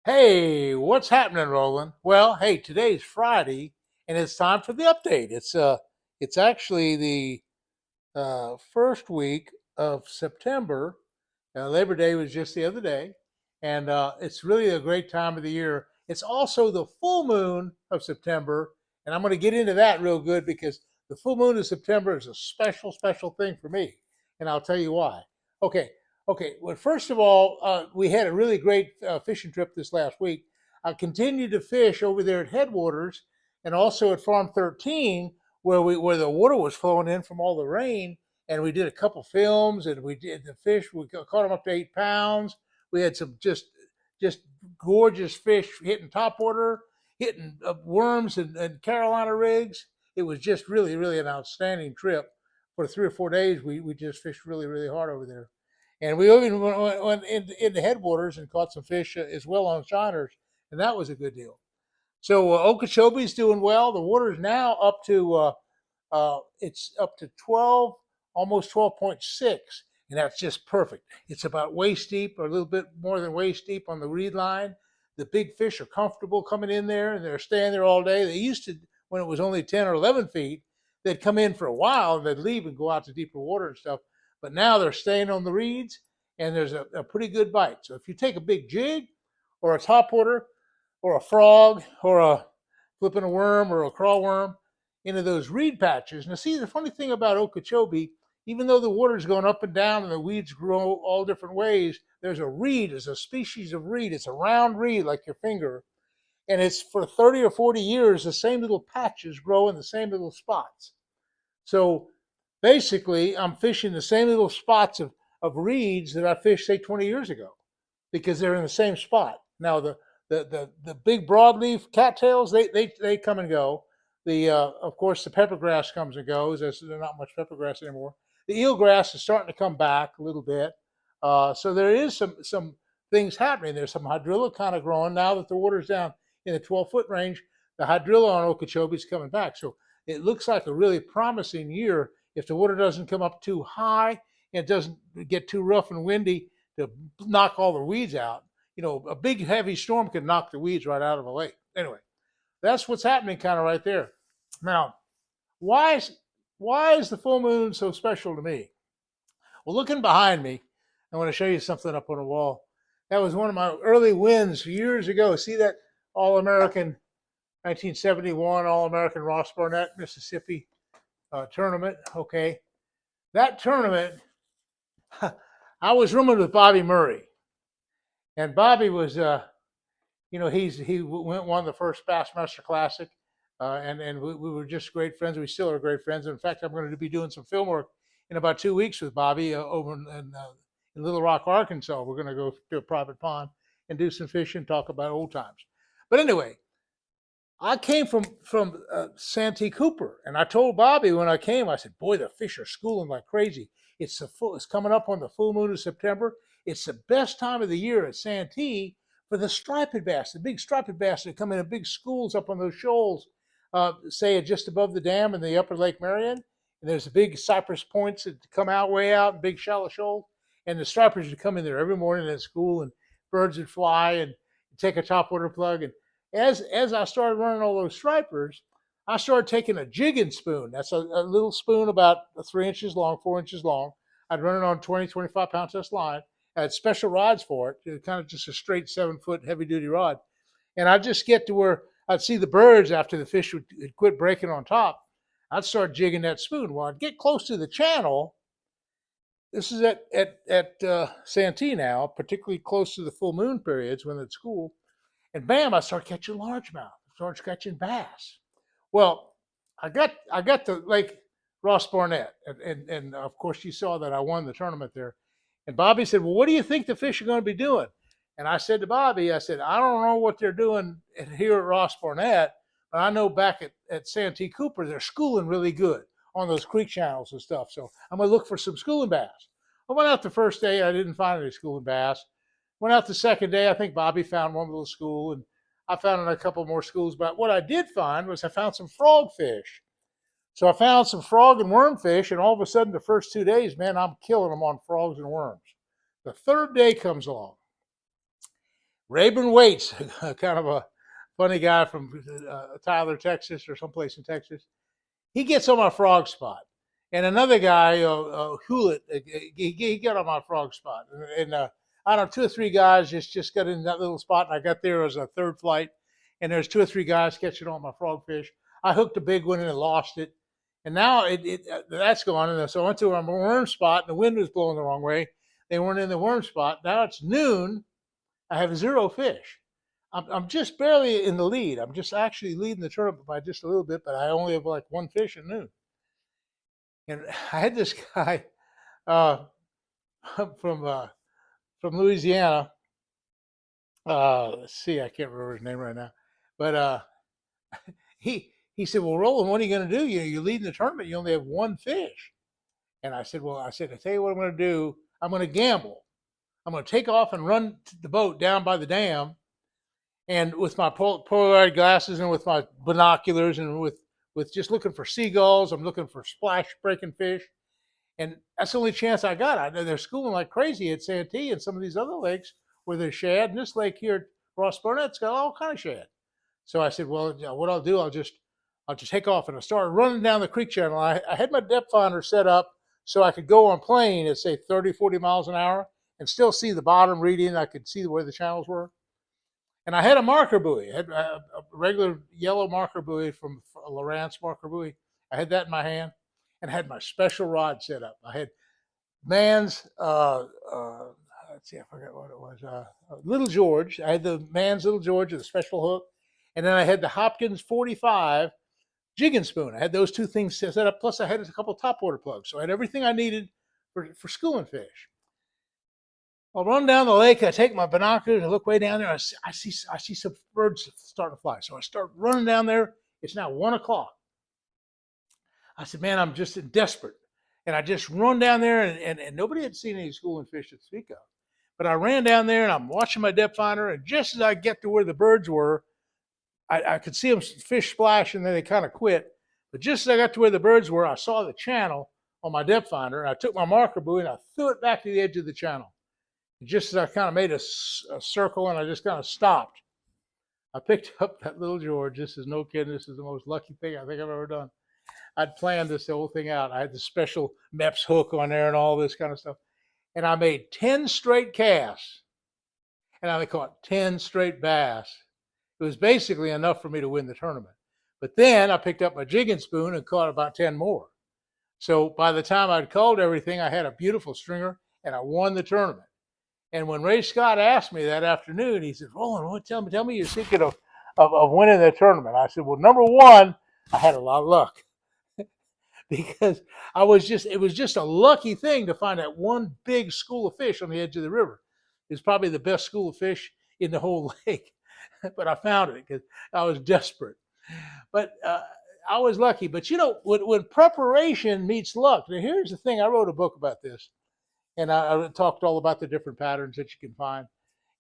Hey, what's happening, Roland? Well, hey, today's Friday, and it's time for the update. It's actually the first week of September. Labor Day was just the other day, and it's really a great time of the year. It's also the full moon of September, and I'm going to get into that real good because the full moon of September is a special, special thing for me, and I'll tell you why. Okay, okay. Well, first of all, we had a really great fishing trip this last week. I continued to fish over there at Headwaters and also at Farm 13, where the water was flowing in from all the rain, and we did a couple films, and we did the fish. We caught them up to 8 pounds. We had some just gorgeous fish hitting topwater, hitting worms and Carolina rigs. It was just really an outstanding trip. For 3 or 4 days, we just fished really hard over there, and we even went into headwaters and caught some fish as well on shiners, and that was a good deal. So Okeechobee's doing well. The water's now up to it's up to 12, almost 12.6, and that's just perfect. It's about waist deep, or a little bit more than waist deep on the reed line. The big fish are comfortable coming in there, and they're staying there all day. They used to, when it was only 10 or 11 feet, they'd come in for a while and they'd leave and go out to deeper water and stuff. But now they're staying on the reeds, and there's a pretty good bite. So if you take a big jig or a topwater or a frog or a flipping a worm or a crawl worm into those reed patches. Now, see, the funny thing about Okeechobee, even though the water's going up and down and the weeds grow all different ways, there's a reed, there's a species of reed. It's a round reed like your finger. And it's for 30 or 40 years, the same little patches grow in the same little spots. So basically, I'm fishing the same little spots of reeds that I fished, say, 20 years ago because they're in the same spot. Now, the big broadleaf cattails, they come and go. The Of course, the peppergrass comes and goes. There's not much peppergrass anymore. The eelgrass is starting to come back a little bit. So there is some things happening. There's some hydrilla kind of growing now that the water's down in the 12-foot range. The hydrilla on Okeechobee is coming back. So it looks like a really promising year if the water doesn't come up too high and it doesn't get too rough and windy to knock all the weeds out. A big heavy storm can knock the weeds right out of a lake. Anyway, that's what's happening kind of right there. Now, why is why is the full moon so special to me? Well, looking behind me, I want to show you something up on the wall. That was one of my early wins years ago. See that All American 1971 All American Ross Barnett Mississippi tournament? Okay, that tournament, I was rooming with Bobby Murray, and Bobby was he won the first Bassmaster Classic, and we were just great friends. We still are great friends. In fact, I'm going to be doing some film work in about 2 weeks with Bobby over in Little Rock, Arkansas. We're going to go to a private pond and do some fishing, talk about old times. But anyway, I came from Santee-cooper, and I told Bobby when I came, I said, "Boy, the fish are schooling like crazy. It's coming up on the full moon of September. It's the best time of the year at Santee for the striped bass, the big striped bass that come in big schools up on those shoals, say just above the dam in the upper Lake Marion. And there's the big cypress points that come out way out, big shallow shoals, and the stripers would come in there every morning at school, and birds would fly and take a topwater plug. And as I started running all those stripers, I started taking a jigging spoon. That's a little spoon about 3 inches long, 4 inches long. I'd run it on 20, 25-pound test line. I had special rods for it, kind of just a straight 7-foot heavy duty rod. And I'd just get to where I'd see the birds after the fish would quit breaking on top. I'd start jigging that spoon. Well, I'd get close to the channel. This is at Santee now, particularly close to the full moon periods when it's cool. And bam, I start catching largemouth, start catching bass. Well, I got to Lake Ross Barnett, and of course you saw that I won the tournament there. And Bobby said, "Well, what do you think the fish are going to be doing?" And I said to Bobby, I said, "I don't know what they're doing here at Ross Barnett, but I know back at Santee-cooper they're schooling really good on those creek channels and stuff. So I'm going to look for some schooling bass." I went out the first day, I didn't find any schooling bass. Went out the second day, I think Bobby found one little school, and I found a couple more schools. But what I did find was I found some frogfish. So I found some frog and wormfish, and all of a sudden, the first 2 days, man, I'm killing them on frogs and worms. The third day comes along. Rayburn Waits, kind of a funny guy from Tyler, Texas, or someplace in Texas. He gets on my frog spot. And another guy, Hewlett, he got on my frog spot. And I don't know, two or three guys just got in that little spot. And I got there as a third flight. And there's two or three guys catching on my frogfish. I hooked a big one and lost it. And now that's gone. And so I went to a worm spot, and the wind was blowing the wrong way. They weren't in the worm spot. Now it's noon. I have 0 fish. I'm just barely in the lead. I'm just actually leading the tournament by just a little bit, but I only have like 1 fish at noon. And I had this guy uh, from Louisiana. Let's see, I can't remember his name right now, but he said, "Well, Roland, what are you going to do? You're leading the tournament. You only have 1 fish." And I said, "Well, I tell you what I'm going to do. I'm going to gamble. I'm going to take off and run the boat down by the dam." And with my Polaroid glasses and with my binoculars and with just looking for seagulls, I'm looking for splash breaking fish. And that's the only chance I got. I know they're schooling like crazy at Santee and some of these other lakes where there's shad. And this lake here, Ross Barnett's got all kind of shad. So I said, well, what I'll do, I'll just take off. And I started running down the creek channel. I had my depth finder set up so I could go on plane at say 30, 40 miles an hour and still see the bottom reading. I could see where the channels were. And I had a marker buoy. I had a regular yellow marker buoy from Lowrance marker buoy. I had that in my hand and had my special rod set up. I had Mann's, let's see, I forgot what it was, Little George. I had the Mann's Little George with a special hook. And then I had the Hopkins 45 jig and spoon. I had those two things set up. Plus I had a couple topwater plugs. So I had everything I needed for schooling fish. I'll run down the lake. I take my binoculars. I look way down there. I see some birds starting to fly. So I start running down there. It's now 1 o'clock. I said, man, I'm just desperate. And I just run down there, and nobody had seen any schooling fish to speak of. But I ran down there, and I'm watching my depth finder. And just as I get to where the birds were, I could see them fish splash, and then they kind of quit. But just as I got to where the birds were, I saw the channel on my depth finder. And I took my marker buoy, and I threw it back to the edge of the channel. Just as I kind of made a circle and I just kind of stopped, I picked up that Little George. This is no kidding. This is the most lucky thing I think I've ever done. I'd planned this whole thing out. I had the special MEPS hook on there and all this kind of stuff. And I made 10 straight casts. And I caught 10 straight bass. It was basically enough for me to win the tournament. But then I picked up my jig and spoon and caught about 10 more. So by the time I'd called everything, I had a beautiful stringer and I won the tournament. And when Ray Scott asked me that afternoon, he said, Roland, tell me your secret of winning the tournament. I said, well, number one, I had a lot of luck because it was just a lucky thing to find that one big school of fish on the edge of the river. It's probably the best school of fish in the whole lake, but I found it because I was desperate. But I was lucky. But when preparation meets luck, now here's the thing. I wrote a book about this. And I talked all about the different patterns that you can find.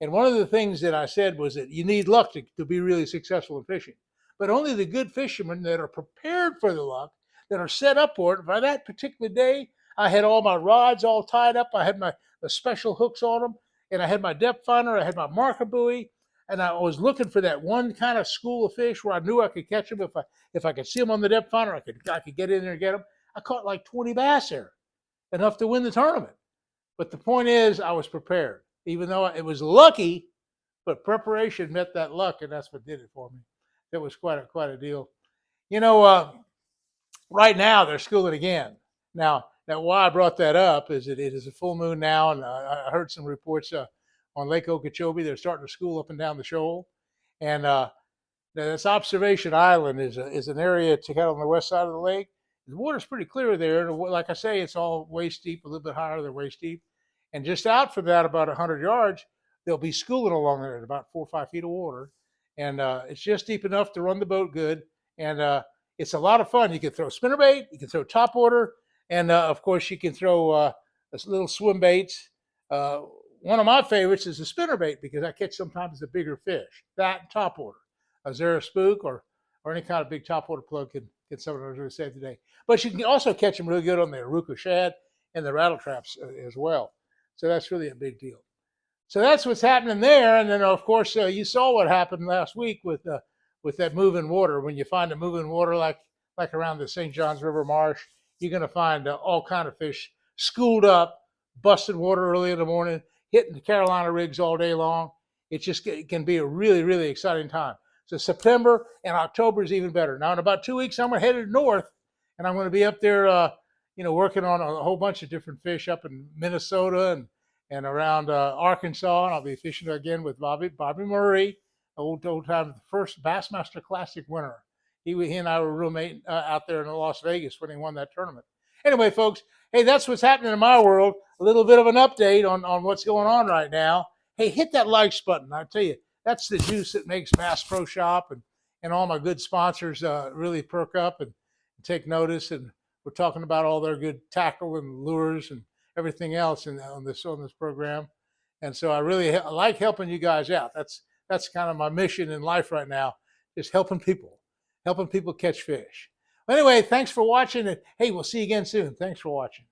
And one of the things that I said was that you need luck to be really successful in fishing. But only the good fishermen that are prepared for the luck, that are set up for it. By that particular day, I had all my rods all tied up. I had the special hooks on them. And I had my depth finder. I had my marker buoy. And I was looking for that one kind of school of fish where I knew I could catch them. If I could see them on the depth finder, I could get in there and get them. I caught like 20 bass there, enough to win the tournament. But the point is, I was prepared, even though it was lucky, but preparation met that luck, and that's what did it for me. It was quite a deal. Right now they're schooling again. Now why I brought that up is that it is a full moon now, and I heard some reports on Lake Okeechobee. They're starting to school up and down the shoal, and this Observation Island is an area to kind of on the west side of the lake. The water's pretty clear there, and like I say, it's all waist deep, a little bit higher than waist deep. And just out from that, about 100 yards, they'll be schooling along there at about 4 or 5 feet of water. And it's just deep enough to run the boat good. And it's a lot of fun. You can throw spinnerbait, you can throw topwater, and of course you can throw little swim baits. One of my favorites is the spinnerbait because I catch sometimes the bigger fish. That and topwater. A Zara spook or any kind of big topwater plug can sometimes really save the day. But you can also catch them really good on the Aruca shad and the rattle traps as well. So that's really a big deal. So that's what's happening there. And then, of course, you saw what happened last week with that moving water. When you find a moving water like around the St. Johns River Marsh, you're going to find all kind of fish schooled up, busting water early in the morning, hitting the Carolina rigs all day long. It can be a really, really exciting time. So September and October is even better. Now in about 2 weeks, I'm headed north, and I'm going to be up there, working on a whole bunch of different fish up in Minnesota and around Arkansas, and I'll be fishing again with Bobby Murray, old time, the first Bassmaster Classic winner. He and I were roommate out there in Las Vegas when he won that tournament. Anyway, folks, hey, that's what's happening in my world. A little bit of an update on what's going on right now. Hey, hit that likes button. I tell you, that's the juice that makes Bass Pro Shop and all my good sponsors really perk up and take notice. And we're talking about all their good tackle and lures and everything else on this program. And so I like helping you guys out. That's kind of my mission in life right now, is helping people catch fish. Anyway, thanks for watching. And hey, we'll see you again soon. Thanks for watching.